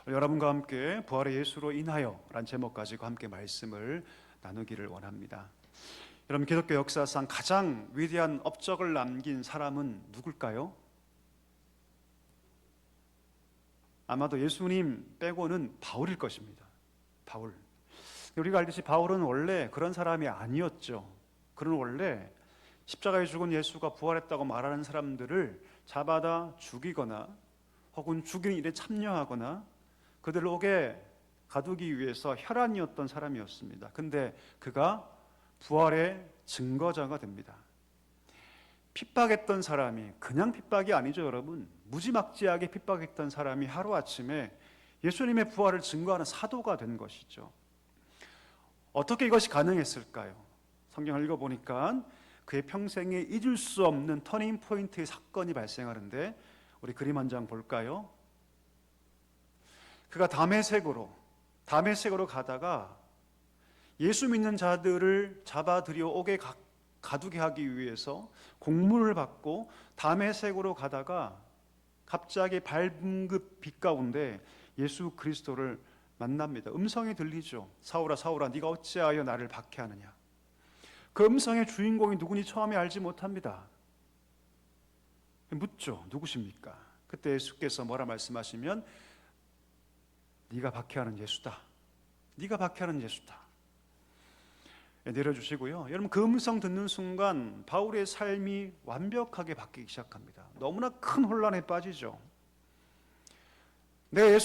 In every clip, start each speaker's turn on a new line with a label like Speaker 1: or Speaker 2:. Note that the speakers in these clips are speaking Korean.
Speaker 1: 여러분과 함께 부활의 예수로 인하여 라는 제목 가지고 함께 말씀을 나누기를 원합니다. 여러분, 기독교 역사상 가장 위대한 업적을 남긴 사람은 누굴까요? 아마도 예수님 빼고는 바울일 것입니다. 바울. 우리가 알듯이 바울은 원래 그런 사람이 아니었죠. 그는 원래 십자가에 죽은 예수가 부활했다고 말하는 사람들을 잡아다 죽이거나 혹은 죽이는 일에 참여하거나 그들을 옥에 가두기 위해서 혈안이었던 사람이었습니다. 근데 그가 부활의 증거자가 됩니다. 핍박했던 사람이 그냥 핍박이 아니죠, 여러분. 무지막지하게 핍박했던 사람이 하루아침에 예수님의 부활을 증거하는 사도가 된 것이죠. 어떻게 이것이 가능했을까요? 성경을 읽어보니까 그의 평생에 잊을 수 없는 터닝 포인트의 사건이 발생하는데 우리 그림 한 장 볼까요? 그가 다메섹으로 가다가 예수 믿는 자들을 잡아들여 옥에 가두게 하기 위해서 공문을 받고 다메섹으로 가다가 갑자기 밝은 빛 가운데 예수 그리스도를 만납니다. 음성이 들리죠. 사울아 사울아 네가 어찌하여 나를 박해하느냐. 그 음성의 주인공이 누구니 처음에 알지 못합니다. 묻죠. 누구십니까? 그때 예수께서 뭐라 말씀하시면 네가 박해하는 예수다. 네가 박해하는 예수다. 내려주시고요. 여러분, 그 음성 듣는 순간 바울의 삶이 완벽하게 바뀌기 시작합니다. 너무나 큰 혼란에 빠지죠. 내가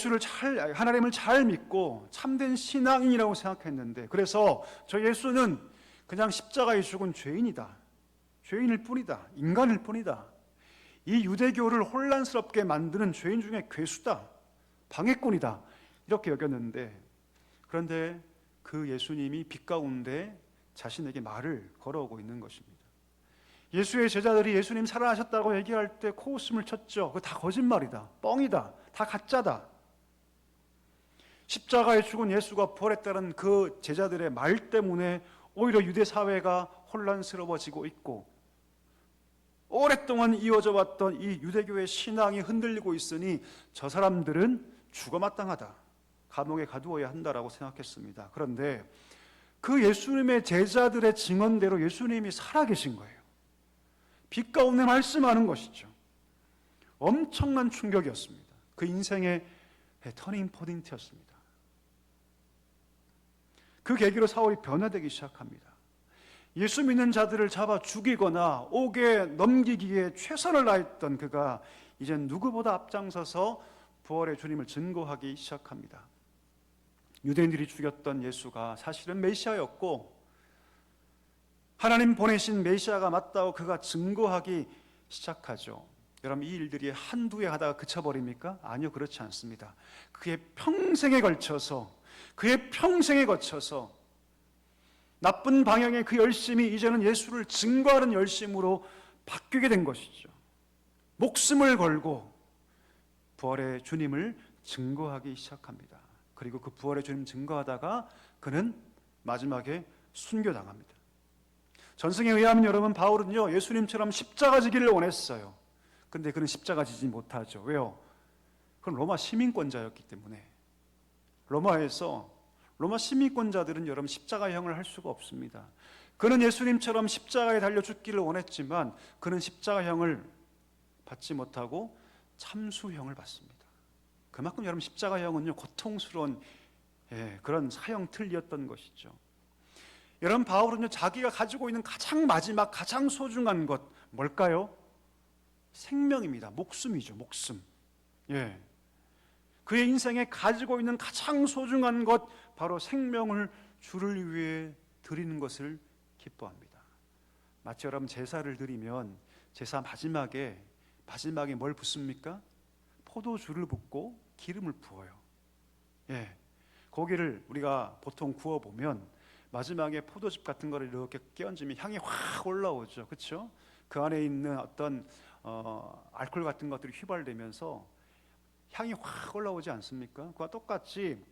Speaker 1: 하나님을 잘 믿고 참된 신앙인이라고 생각했는데, 그래서 저 예수는 그냥 십자가에 죽은 죄인이다. 죄인일 뿐이다. 인간일 뿐이다. 이 유대교를 혼란스럽게 만드는 죄인 중에 괴수다. 방해꾼이다. 이렇게 여겼는데, 그런데 그 예수님이 빛 가운데 자신에게 말을 걸어오고 있는 것입니다. 예수의 제자들이 예수님 살아나셨다고 얘기할 때 코웃음을 쳤죠. 그거 다 거짓말이다. 뻥이다. 다 가짜다. 십자가에 죽은 예수가 부활했다는 그 제자들의 말 때문에 오히려 유대 사회가 혼란스러워지고 있고 오랫동안 이어져 왔던 이 유대교의 신앙이 흔들리고 있으니 저 사람들은 죽어마땅하다. 감옥에 가두어야 한다라고 생각했습니다. 그런데 그 예수님의 제자들의 증언대로 예수님이 살아계신 거예요. 빛 가운데 말씀하는 것이죠. 엄청난 충격이었습니다. 그 인생의 터닝 포인트였습니다. 그 계기로 사울이 변화되기 시작합니다. 예수 믿는 자들을 잡아 죽이거나 옥에 넘기기에 최선을 다했던 그가 이젠 누구보다 앞장서서 부활의 주님을 증거하기 시작합니다. 유대인들이 죽였던 예수가 사실은 메시아였고 하나님 보내신 메시아가 맞다고 그가 증거하기 시작하죠. 여러분, 이 일들이 한두 해 하다가 그쳐버립니까? 아니요, 그렇지 않습니다. 그의 평생에 거쳐서 나쁜 방향의 그 열심이 이제는 예수를 증거하는 열심으로 바뀌게 된 것이죠. 목숨을 걸고 부활의 주님을 증거하기 시작합니다. 그리고 그 부활의 주님 증거하다가 그는 마지막에 순교당합니다. 전승에 의하면 여러분, 바울은요 예수님처럼 십자가 지기를 원했어요. 근데 그는 십자가 지지 못하죠. 왜요? 그건 로마 시민권자였기 때문에. 로마 시민권자들은 여러분 십자가형을 할 수가 없습니다. 그는 예수님처럼 십자가에 달려 죽기를 원했지만 그는 십자가형을 받지 못하고 참수형을 받습니다. 그만큼 여러분 십자가형은요 고통스러운 그런 사형 틀이었던 것이죠. 여러분, 바울은요 자기가 가지고 있는 가장 마지막 가장 소중한 것 뭘까요? 생명입니다. 목숨이죠. 목숨. 그의 인생에 가지고 있는 가장 소중한 것 바로 생명을 주를 위해 드리는 것을 기뻐합니다. 마치 여러분 제사를 드리면 제사 마지막에 뭘 붓습니까? 포도주를 붓고 기름을 부어요. 고기를 우리가 보통 구워보면 마지막에 포도즙 같은 거를 이렇게 끼얹으면 향이 확 올라오죠. 그렇죠? 그 안에 있는 어떤 알코올 같은 것들이 휘발되면서 향이 확 올라오지 않습니까? 그와 똑같이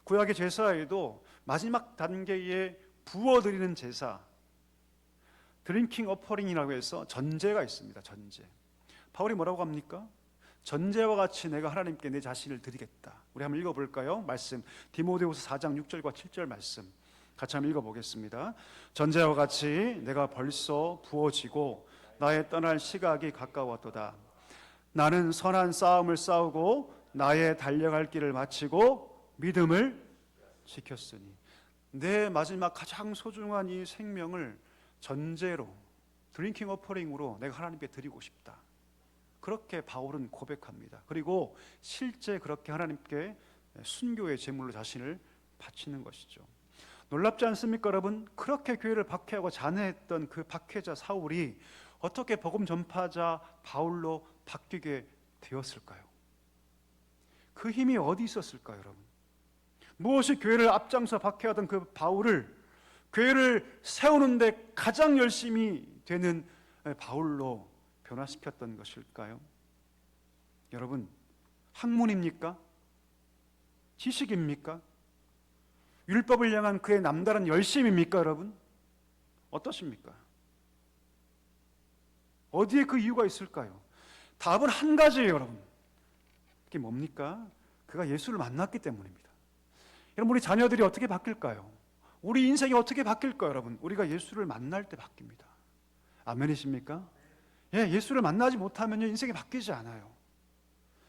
Speaker 1: 구약의 제사에도 마지막 단계에 부어드리는 제사, 드링킹 어퍼링이라고 해서 전제가 있습니다. 전제. 바울이 뭐라고 합니까? 전제와 같이 내가 하나님께 내 자신을 드리겠다. 우리 한번 읽어볼까요? 말씀 디모데후서 4장 6절과 7절 말씀 같이 한번 읽어보겠습니다. 전제와 같이 내가 벌써 부어지고 나의 떠날 시각이 가까웠도다. 나는 선한 싸움을 싸우고 나의 달려갈 길을 마치고 믿음을 지켰으니 내 마지막 가장 소중한 이 생명을 전제로 드링킹 오퍼링으로 내가 하나님께 드리고 싶다. 그렇게 바울은 고백합니다. 그리고 실제 그렇게 하나님께 순교의 제물로 자신을 바치는 것이죠. 놀랍지 않습니까, 여러분? 그렇게 교회를 박해하고 잔해했던 그 박해자 사울이 어떻게 복음 전파자 바울로 바뀌게 되었을까요? 그 힘이 어디 있었을까요, 여러분? 무엇이 교회를 앞장서 박해하던 그 바울을 교회를 세우는데 가장 열심히 되는 바울로 변화시켰던 것일까요? 여러분, 학문입니까? 지식입니까? 율법을 향한 그의 남다른 열심입니까, 여러분? 어떠십니까? 어디에 그 이유가 있을까요? 답은 한 가지예요, 여러분. 그게 뭡니까? 그가 예수를 만났기 때문입니다. 여러분, 우리 자녀들이 어떻게 바뀔까요? 우리 인생이 어떻게 바뀔까요, 여러분? 우리가 예수를 만날 때 바뀝니다. 아멘이십니까? 예, 예수를 만나지 못하면 인생이 바뀌지 않아요.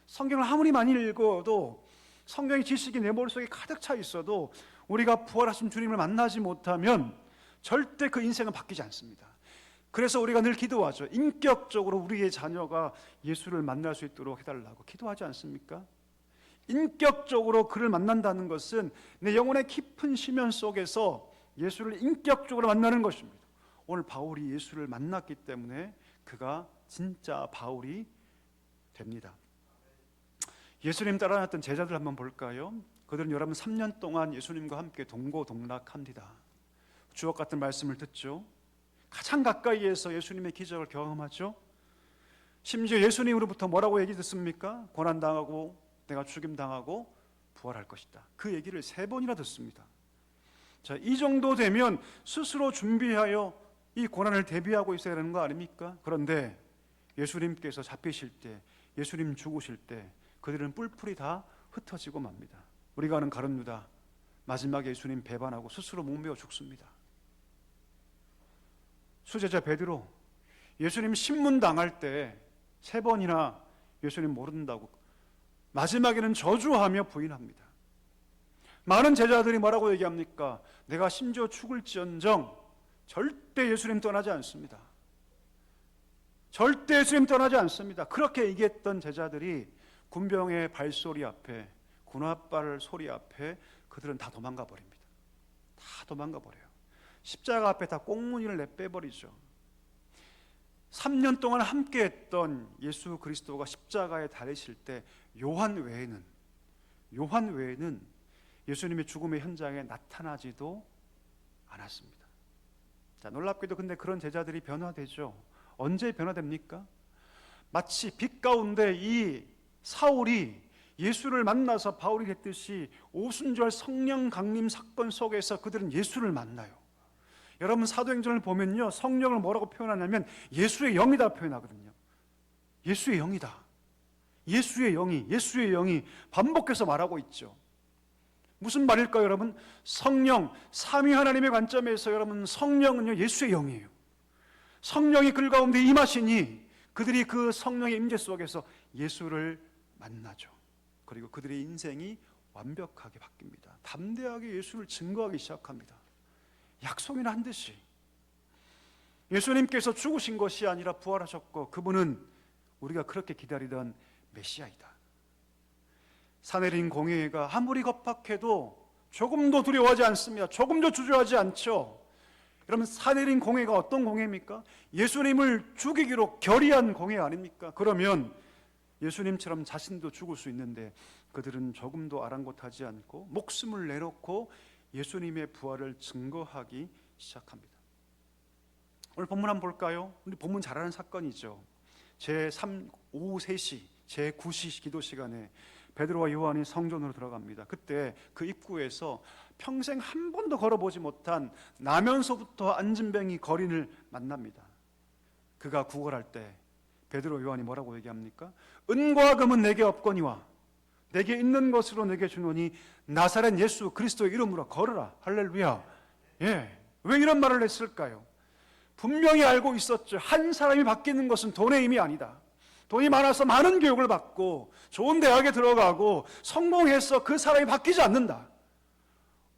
Speaker 1: 성경을 아무리 많이 읽어도, 성경의 지식이 내 머릿속에 가득 차 있어도 우리가 부활하신 주님을 만나지 못하면 절대 그 인생은 바뀌지 않습니다. 그래서 우리가 늘 기도하죠. 인격적으로 우리의 자녀가 예수를 만날 수 있도록 해달라고 기도하지 않습니까? 인격적으로 그를 만난다는 것은 내 영혼의 깊은 심연 속에서 예수를 인격적으로 만나는 것입니다. 오늘 바울이 예수를 만났기 때문에 그가 진짜 바울이 됩니다. 예수님 따라왔던 제자들 한번 볼까요? 그들은 여러분 3년 동안 예수님과 함께 동고동락합니다. 주옥 같은 말씀을 듣죠. 가장 가까이에서 예수님의 기적을 경험하죠. 심지어 예수님으로부터 뭐라고 얘기 듣습니까? 고난당하고 내가 죽임당하고 부활할 것이다. 그 얘기를 3번이나 듣습니다. 자, 이 정도 되면 스스로 준비하여 이 고난을 대비하고 있어야 하는 거 아닙니까? 그런데 예수님께서 잡히실 때, 예수님 죽으실 때 그들은 뿔뿔이 다 흩어지고 맙니다. 우리가 아는 가룟 유다, 마지막에 예수님 배반하고 스스로 목매어 죽습니다. 수제자 베드로, 예수님 신문당할 때 3번이나 예수님 모른다고 마지막에는 저주하며 부인합니다. 많은 제자들이 뭐라고 얘기합니까? 내가 심지어 죽을지언정 절대 예수님 떠나지 않습니다. 절대 예수님 떠나지 않습니다. 그렇게 얘기했던 제자들이 군병의 발소리 앞에, 군홧발 소리 앞에 그들은 다 도망가 버립니다. 다 도망가 버려요. 십자가 앞에 다 꽁무니를 내빼버리죠. 3년 동안 함께했던 예수 그리스도가 십자가에 달리실 때 요한 외에는 예수님의 죽음의 현장에 나타나지도 않았습니다. 자, 놀랍게도 근데 그런 제자들이 변화되죠. 언제 변화됩니까? 마치 빛 가운데 이 사울이 예수를 만나서 바울이 했듯이 오순절 성령 강림 사건 속에서 그들은 예수를 만나요. 여러분 사도행전을 보면요, 성령을 뭐라고 표현하냐면 예수의 영이다 표현하거든요. 예수의 영이다. 예수의 영이 반복해서 말하고 있죠. 무슨 말일까요, 여러분? 성령, 삼위 하나님의 관점에서 여러분 성령은요 예수의 영이에요. 성령이 그 가운데 임하시니 그들이 그 성령의 임재 속에서 예수를 만나죠. 그리고 그들의 인생이 완벽하게 바뀝니다. 담대하게 예수를 증거하기 시작합니다. 약속이나 한 듯이 예수님께서 죽으신 것이 아니라 부활하셨고 그분은 우리가 그렇게 기다리던 메시아이다. 산헤린 공회가 아무리 겁박해도 조금도 두려워하지 않습니다. 조금도 주저하지 않죠. 여러분 산헤린 공회가 어떤 공회입니까? 예수님을 죽이기로 결의한 공회 아닙니까? 그러면 예수님처럼 자신도 죽을 수 있는데 그들은 조금도 아랑곳하지 않고 목숨을 내놓고 예수님의 부활을 증거하기 시작합니다. 오늘 본문 한번 볼까요? 우리 본문 잘 아는 사건이죠. 제3 오후 3시 제9시 기도 시간에 베드로와 요한이 성전으로 들어갑니다. 그때 그 입구에서 평생 한 번도 걸어보지 못한 나면서부터 안진뱅이 거린을 만납니다. 그가 구걸할 때 베드로 요한이 뭐라고 얘기합니까? 은과 금은 내게 없거니와 내게 있는 것으로 내게 주노니 나사렛 예수 그리스도의 이름으로 걸으라. 할렐루야. 예, 왜 이런 말을 했을까요? 분명히 알고 있었죠. 한 사람이 바뀌는 것은 돈의 힘이 아니다. 돈이 많아서 많은 교육을 받고 좋은 대학에 들어가고 성공해서 그 사람이 바뀌지 않는다.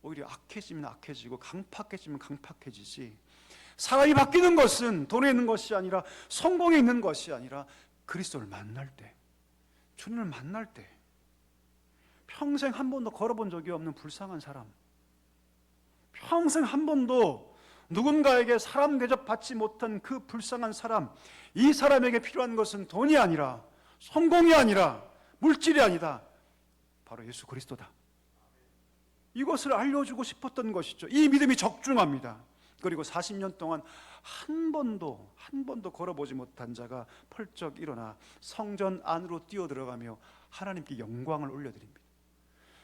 Speaker 1: 오히려 악해지면 악해지고 강팍해지면 강팍해지지. 사람이 바뀌는 것은 돈에 있는 것이 아니라 성공에 있는 것이 아니라 그리스도를 만날 때, 주님을 만날 때, 평생 한 번도 걸어본 적이 없는 불쌍한 사람, 평생 한 번도 누군가에게 사람 대접받지 못한 그 불쌍한 사람, 이 사람에게 필요한 것은 돈이 아니라 성공이 아니라 물질이 아니다. 바로 예수 그리스도다. 이것을 알려주고 싶었던 것이죠. 이 믿음이 적중합니다. 그리고 40년 동안 한 번도 걸어보지 못한 자가 펄쩍 일어나 성전 안으로 뛰어들어가며 하나님께 영광을 올려드립니다.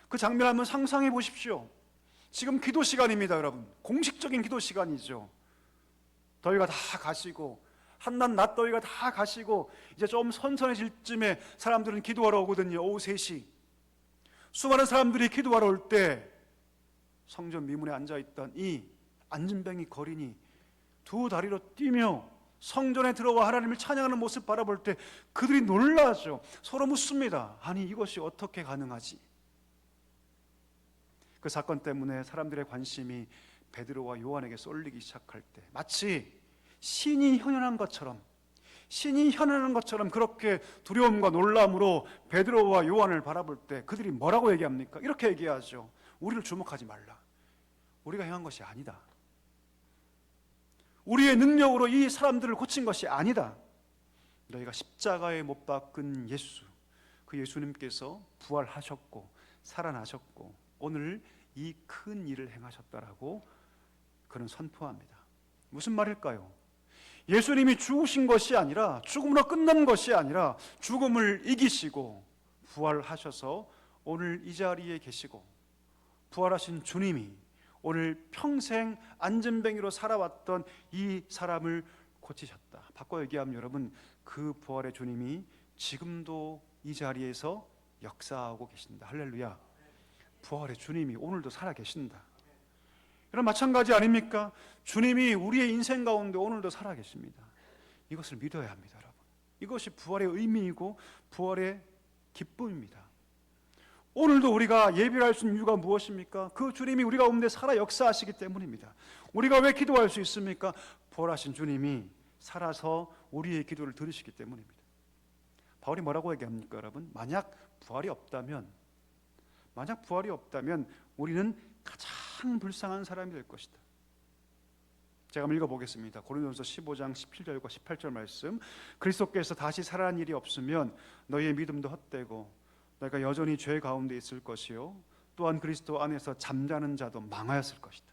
Speaker 1: 그 장면 한번 상상해 보십시오. 지금 기도 시간입니다, 여러분. 공식적인 기도 시간이죠. 더위가 다 가시고 한낮 낮더위가 다 가시고 이제 좀 선선해질 쯤에 사람들은 기도하러 오거든요. 오후 3시. 수많은 사람들이 기도하러 올 때 성전 미문에 앉아있던 이 안진뱅이 거린이 두 다리로 뛰며 성전에 들어와 하나님을 찬양하는 모습 바라볼 때 그들이 놀라죠. 서로 묻습니다. 아니 이것이 어떻게 가능하지? 그 사건 때문에 사람들의 관심이 베드로와 요한에게 쏠리기 시작할 때 마치 신이 현현한 것처럼 그렇게 두려움과 놀람으로 베드로와 요한을 바라볼 때 그들이 뭐라고 얘기합니까? 이렇게 얘기하죠. 우리를 주목하지 말라. 우리가 행한 것이 아니다. 우리의 능력으로 이 사람들을 고친 것이 아니다. 너희가 십자가에 못 박은 예수, 그 예수님께서 부활하셨고 살아나셨고 오늘 이 큰 일을 행하셨다라고 그는 선포합니다. 무슨 말일까요? 예수님이 죽으신 것이 아니라, 죽음으로 끝난 것이 아니라 죽음을 이기시고 부활하셔서 오늘 이 자리에 계시고 부활하신 주님이 오늘 평생 안진뱅이로 살아왔던 이 사람을 고치셨다. 바꿔 얘기하면 여러분, 그 부활의 주님이 지금도 이 자리에서 역사하고 계신다. 할렐루야. 부활의 주님이 오늘도 살아 계신다. 여러분 마찬가지 아닙니까? 주님이 우리의 인생 가운데 오늘도 살아 계십니다. 이것을 믿어야 합니다, 여러분. 이것이 부활의 의미이고 부활의 기쁨입니다. 오늘도 우리가 예배를 할 수 있는 이유가 무엇입니까? 그 주님이 우리 가운데 살아 역사하시기 때문입니다. 우리가 왜 기도할 수 있습니까? 부활하신 주님이 살아서 우리의 기도를 들으시기 때문입니다. 바울이 뭐라고 얘기합니까, 여러분? 만약 부활이 없다면 우리는 가장 불쌍한 사람이 될 것이다. 제가 한번 읽어보겠습니다. 고린도전서 15장 17절과 18절 말씀. 그리스도께서 다시 살아난 일이 없으면 너희의 믿음도 헛되고 너희가 여전히 죄 가운데 있을 것이요 또한 그리스도 안에서 잠자는 자도 망하였을 것이다.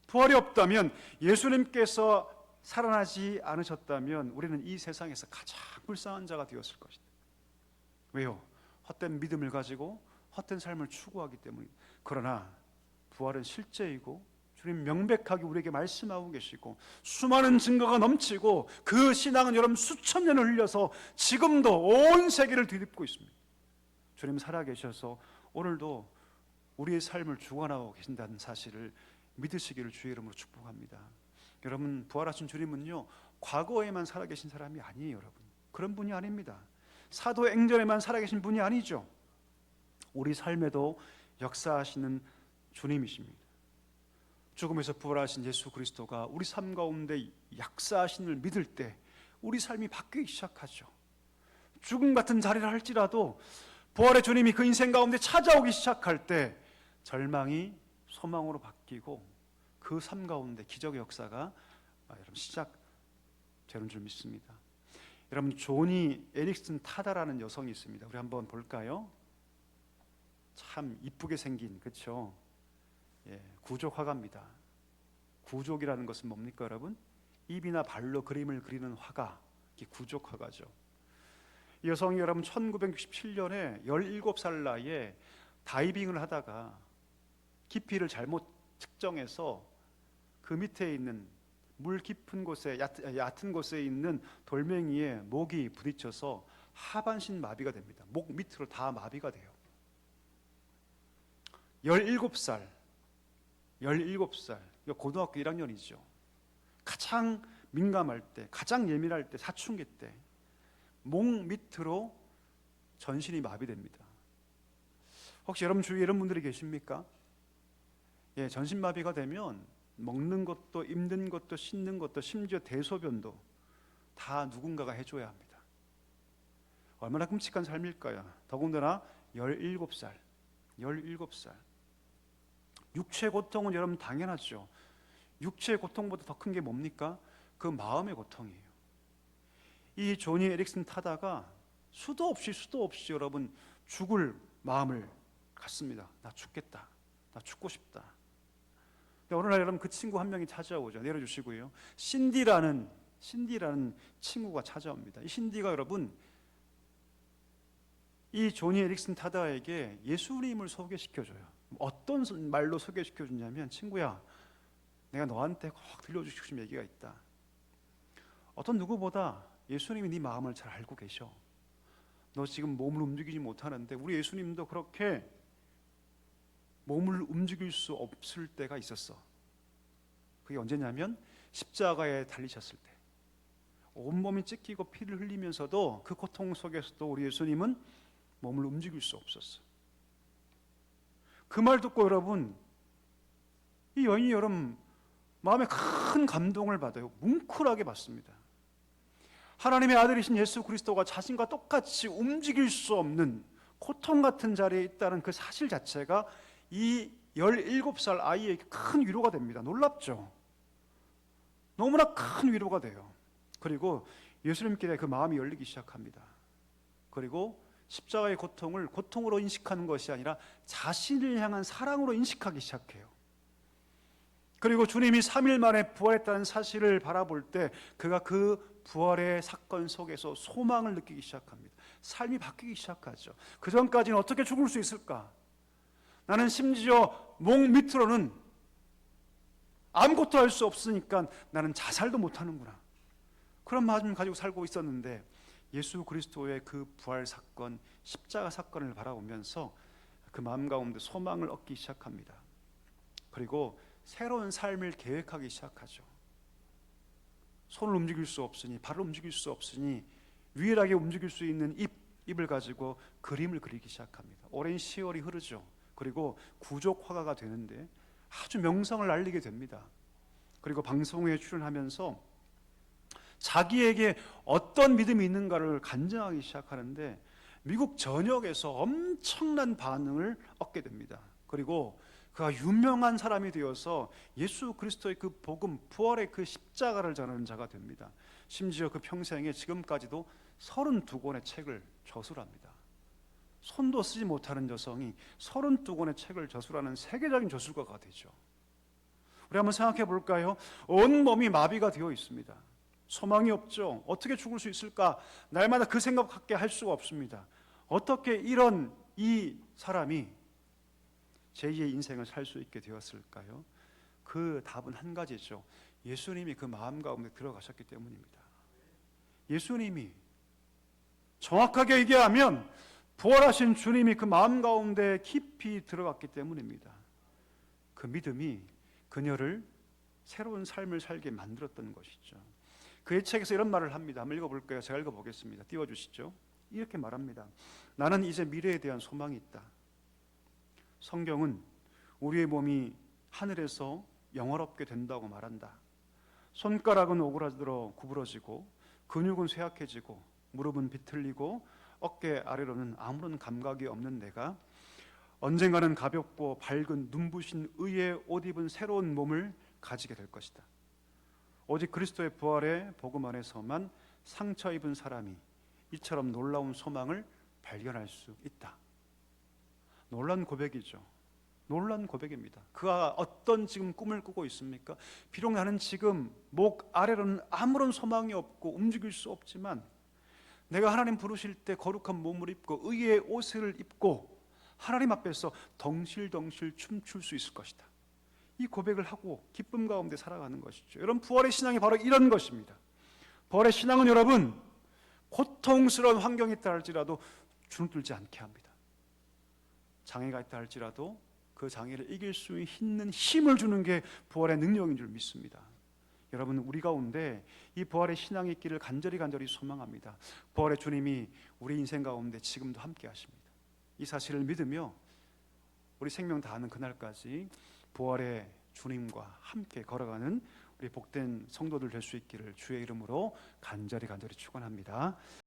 Speaker 1: 부활이 없다면, 예수님께서 살아나지 않으셨다면 우리는 이 세상에서 가장 불쌍한 자가 되었을 것이다. 왜요? 헛된 믿음을 가지고 헛된 삶을 추구하기 때문입니다. 그러나 부활은 실제이고 주님 명백하게 우리에게 말씀하고 계시고 수많은 증거가 넘치고 그 신앙은 여러분 수천 년을 흘려서 지금도 온 세계를 뒤덮고 있습니다. 주님 살아계셔서 오늘도 우리의 삶을 주관하고 계신다는 사실을 믿으시기를 주의 이름으로 축복합니다. 여러분, 부활하신 주님은요 과거에만 살아계신 사람이 아니에요. 여러분, 그런 분이 아닙니다. 사도행전에만 살아계신 분이 아니죠. 우리 삶에도 역사하시는 주님이십니다. 죽음에서 부활하신 예수 그리스도가 우리 삶 가운데 역사하심을 믿을 때 우리 삶이 바뀌기 시작하죠. 죽음 같은 자리를 할지라도 부활의 주님이 그 인생 가운데 찾아오기 시작할 때 절망이 소망으로 바뀌고 그 삶 가운데 기적의 역사가 여러분 시작되는 줄 믿습니다. 여러분, 조니 에릭슨 타다라는 여성이 있습니다. 우리 한번 볼까요? 참 이쁘게 생긴, 그렇죠? 구족 화가입니다. 구족이라는 것은 뭡니까, 여러분? 입이나 발로 그림을 그리는 화가, 이게 구족 화가죠. 이 여성이 여러분 1967년에 17살 나이에 다이빙을 하다가 깊이를 잘못 측정해서 그 밑에 있는 물 깊은 곳에 얕은 곳에 있는 돌멩이에 목이 부딪혀서 하반신 마비가 됩니다. 목 밑으로 다 마비가 돼요. 17살, 이거 고등학교 1학년이죠. 가장 민감할 때, 가장 예민할 때, 사춘기 때 목 밑으로 전신이 마비됩니다. 혹시 여러분 주위에 이런 분들이 계십니까? 예, 전신마비가 되면 먹는 것도 입는 것도 씻는 것도 심지어 대소변도 다 누군가가 해줘야 합니다. 얼마나 끔찍한 삶일까요? 더군다나 17살. 육체 고통은 여러분 당연하죠. 육체의 고통보다 더 큰 게 뭡니까? 그 마음의 고통이에요. 이 조니 에릭슨 타다가 수도 없이 여러분 죽을 마음을 갖습니다. 나 죽겠다. 나 죽고 싶다. 근데 어느 날 여러분 그 친구 한 명이 찾아오죠. 내려주시고요. 신디라는 친구가 찾아옵니다. 이 신디가 여러분 이 조니 에릭슨 타다에게 예수님을 소개시켜줘요. 어떤 말로 소개시켜주냐면, 친구야, 내가 너한테 꼭 들려주고 싶은 얘기가 있다. 어떤 누구보다 예수님이 네 마음을 잘 알고 계셔. 너 지금 몸을 움직이지 못하는데 우리 예수님도 그렇게 몸을 움직일 수 없을 때가 있었어. 그게 언제냐면 십자가에 달리셨을 때. 온몸이 찢기고 피를 흘리면서도 그 고통 속에서도 우리 예수님은 몸을 움직일 수 없었어. 그 말 듣고 여러분, 이 여인이 여러분 마음에 큰 감동을 받아요. 뭉클하게 받습니다. 하나님의 아들이신 예수 그리스도가 자신과 똑같이 움직일 수 없는 고통 같은 자리에 있다는 그 사실 자체가 이 17살 아이에게 큰 위로가 됩니다. 놀랍죠? 너무나 큰 위로가 돼요. 그리고 예수님께 그 마음이 열리기 시작합니다. 그리고 십자가의 고통을 고통으로 인식하는 것이 아니라 자신을 향한 사랑으로 인식하기 시작해요. 그리고 주님이 3일 만에 부활했다는 사실을 바라볼 때 그가 그 부활의 사건 속에서 소망을 느끼기 시작합니다. 삶이 바뀌기 시작하죠. 그 전까지는 어떻게 죽을 수 있을까? 나는 심지어 목 밑으로는 아무것도 할 수 없으니까 나는 자살도 못하는구나. 그런 마음을 가지고 살고 있었는데 예수 그리스도의 그 부활 사건, 십자가 사건을 바라보면서 그 마음 가운데 소망을 얻기 시작합니다. 그리고 새로운 삶을 계획하기 시작하죠. 손을 움직일 수 없으니, 발을 움직일 수 없으니 유일하게 움직일 수 있는 입을 가지고 그림을 그리기 시작합니다. 오랜 시월이 흐르죠. 그리고 구족 화가가 되는데 아주 명성을 날리게 됩니다. 그리고 방송에 출연하면서 자기에게 어떤 믿음이 있는가를 간증하기 시작하는데 미국 전역에서 엄청난 반응을 얻게 됩니다. 그리고 그가 유명한 사람이 되어서 예수 그리스도의 그 복음, 부활의 그 십자가를 전하는 자가 됩니다. 심지어 그 평생에 지금까지도 32권의 책을 저술합니다. 손도 쓰지 못하는 여성이 32권의 책을 저술하는 세계적인 저술가가 되죠. 우리 한번 생각해 볼까요? 온 몸이 마비가 되어 있습니다. 소망이 없죠. 어떻게 죽을 수 있을까? 날마다 그 생각밖에 할 수가 없습니다. 어떻게 이런 이 사람이 제2의 인생을 살 수 있게 되었을까요? 그 답은 한 가지죠. 예수님이 그 마음 가운데 들어가셨기 때문입니다. 예수님이, 정확하게 얘기하면 부활하신 주님이 그 마음 가운데 깊이 들어갔기 때문입니다. 그 믿음이 그녀를 새로운 삶을 살게 만들었던 것이죠. 그의 책에서 이런 말을 합니다. 한번 읽어볼까요? 제가 읽어보겠습니다. 띄워주시죠. 이렇게 말합니다. 나는 이제 미래에 대한 소망이 있다. 성경은 우리의 몸이 하늘에서 영화롭게 된다고 말한다. 손가락은 오그라들어 구부러지고 근육은 쇠약해지고 무릎은 비틀리고 어깨 아래로는 아무런 감각이 없는 내가 언젠가는 가볍고 밝은 눈부신 의의 옷 입은 새로운 몸을 가지게 될 것이다. 오직 그리스도의 부활의 복음 안에서만 상처 입은 사람이 이처럼 놀라운 소망을 발견할 수 있다. 놀란 고백이죠. 놀란 고백입니다. 그가 어떤 지금 꿈을 꾸고 있습니까? 비록 나는 지금 목 아래로는 아무런 소망이 없고 움직일 수 없지만 내가 하나님 부르실 때 거룩한 몸을 입고 의의 옷을 입고 하나님 앞에서 덩실덩실 춤출 수 있을 것이다. 이 고백을 하고 기쁨 가운데 살아가는 것이죠. 여러분, 부활의 신앙이 바로 이런 것입니다. 부활의 신앙은 여러분, 고통스러운 환경이 있다 할지라도 주눅들지 않게 합니다. 장애가 있다 할지라도 그 장애를 이길 수 있는 힘을 주는 게 부활의 능력인 줄 믿습니다. 여러분, 우리 가운데 이 부활의 신앙이 있기를 간절히 소망합니다. 부활의 주님이 우리 인생 가운데 지금도 함께 하십니다. 이 사실을 믿으며 우리 생명 다하는 그날까지 부활의 주님과 함께 걸어가는 우리 복된 성도들 될 수 있기를 주의 이름으로 간절히 축원합니다.